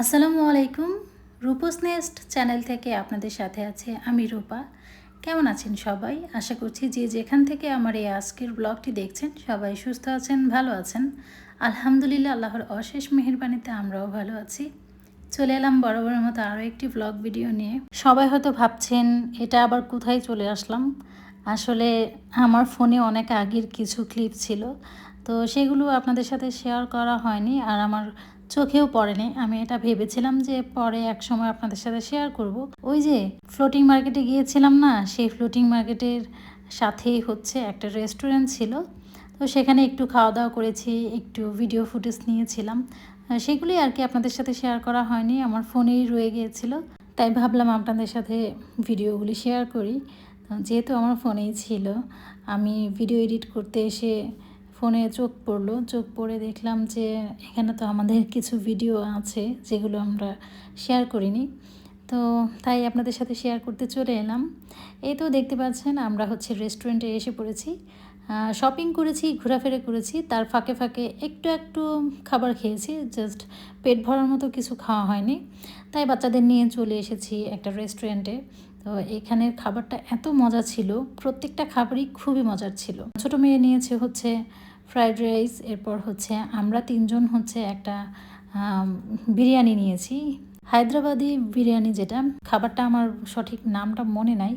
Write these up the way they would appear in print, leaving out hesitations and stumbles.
আসসালামু আলাইকুম। রূপস nest channel থেকে আপনাদের সাথে আছে আমি রূপা। কেমন আছেন সবাই? আশা করছি যে যেখান থেকে আমার এই আজকের ব্লগটি দেখছেন সবাই সুস্থ আছেন, ভালো আছেন। আলহামদুলিল্লাহ, আল্লাহর অশেষ মেহেরবানিতে আমরাও ভালো আছি। চলে এলাম বরাবরের মতো আরও একটি ব্লগ ভিডিও নিয়ে। সবাই হয়তো ভাবছেন এটা আবার কোথায় চলে আসলাম। আসলে আমার ফোনে অনেক আগের কিছু ক্লিপ ছিল, তো সেগুলো আপনাদের সাথে শেয়ার করা হয়নি আর আমার চোখেও পড়েনি। আমি এটা ভেবেছিলাম যে পরে এক সময় আপনাদের সাথে শেয়ার করব। ওই যে ফ্লোটিং মার্কেটে গিয়েছিলাম না, সেই ফ্লোটিং মার্কেটের সাথেই হচ্ছে একটা রেস্টুরেন্ট ছিল। তো সেখানে একটু খাওয়া দাওয়া করেছি, একটু ভিডিও ফুটেজ নিয়েছিলাম। সেগুলি আর কি আপনাদের সাথে শেয়ার করা হয়নি, আমার ফোনেই রয়ে গিয়েছিল। তাই ভাবলাম আপনাদের সাথে ভিডিওগুলি শেয়ার করি। যেহেতু আমার ফোনেই ছিল, আমি ভিডিও এডিট করতে এসে ফোনে চোখ পড়ে দেখলাম যে এখানে তো আমাদের কিছু ভিডিও আছে যেগুলো আমরা শেয়ার করিনি। তো তাই আপনাদের সাথে শেয়ার করতে চলে এলাম। এই তো দেখতে পাচ্ছেন আমরা হচ্ছে রেস্টুরেন্টে এসে পড়েছি। শপিং করেছি, ঘোরাফেরা করেছি, তার ফাঁকে ফাঁকে একটু খাবার খেয়েছি। জাস্ট পেট ভরার মতো কিছু খাওয়া হয়নি। তাই বাচ্চাদের নিয়ে চলে এসেছি একটা রেস্টুরেন্টে। তো এখানের খাবারটা এত মজা ছিল, প্রত্যেকটা খাবারই খুবই মজার ছিল। ছোটো মেয়ে নিয়েছে হচ্ছে ফ্রাইড রাইস, এরপর হচ্ছে আমরা তিনজন হচ্ছে একটা বিরিয়ানি নিয়েছি, হায়দ্রাবাদি বিরিয়ানি, যেটা খাবারটা আমার সঠিক নামটা মনে নাই,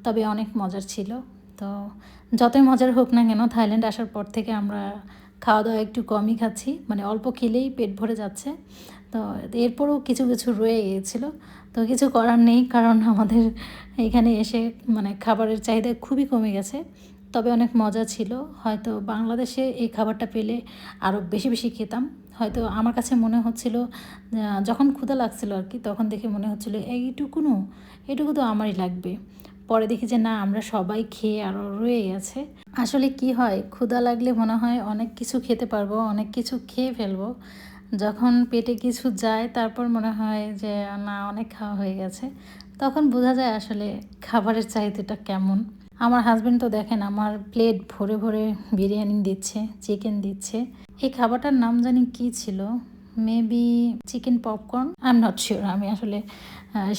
তবে অনেক মজার ছিল। তো যতই মজার হোক না কেন, থাইল্যান্ড আসার পর থেকে আমরা খাওয়া দাওয়া একটু কমই খাচ্ছি, মানে অল্প খেলেই পেট ভরে যাচ্ছে। তো এরপরও কিছু কিছু রয়ে গিয়েছিলো, তো কিছু করার নেই, কারণ আমাদের এখানে এসে মানে খাবারের চাহিদা খুবই কমে গেছে। তবে অনেক মজা ছিল। হয়তো বাংলাদেশে এই খাবারটা পেলে আরও বেশি বেশি খেতাম। হয়তো আমার কাছে মনে হচ্ছিল, যখন ক্ষুধা লাগছিল আর কি, তখন দেখে মনে হচ্ছিল এটুকু তো আমারই লাগবে। পরে দেখি যে না, আমরা সবাই খেয়ে আরও রয়ে গেছে। আসলে কি হয়, ক্ষুধা লাগলে মনে হয় অনেক কিছু খেতে পারবো, অনেক কিছু খেয়ে ফেলবো। যখন পেটে কিছু যায় তারপর মনে হয় যে না, অনেক খাওয়া হয়ে গেছে। তখন বোঝা যায় আসলে খাবারের চাহিদাটা কেমন। আমার হাজব্যান্ড তো দেখেন আমার প্লেট ভরে ভরে বিরিয়ানি দিচ্ছে, চিকেন দিচ্ছে। এই খাবারটার নাম জানি কি ছিল, maybe chicken popcorn, I am not sure. আমি আসলে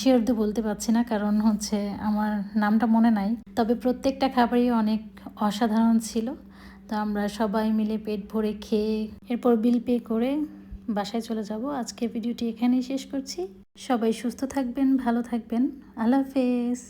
শিওর তো বলতে পারছি না, কারণ হচ্ছে আমার নামটা মনে নাই। তবে প্রত্যেকটা খাবারই অনেক অসাধারণ ছিল। তো আমরা সবাই মিলে পেট ভরে খেয়ে এরপর বিল পে করে বাসায় চলে যাব। আজকে ভিডিওটি এখানেই শেষ করছি। সবাই সুস্থ থাকবেন, ভালো থাকবেন। আল্লাহ হাফেজ।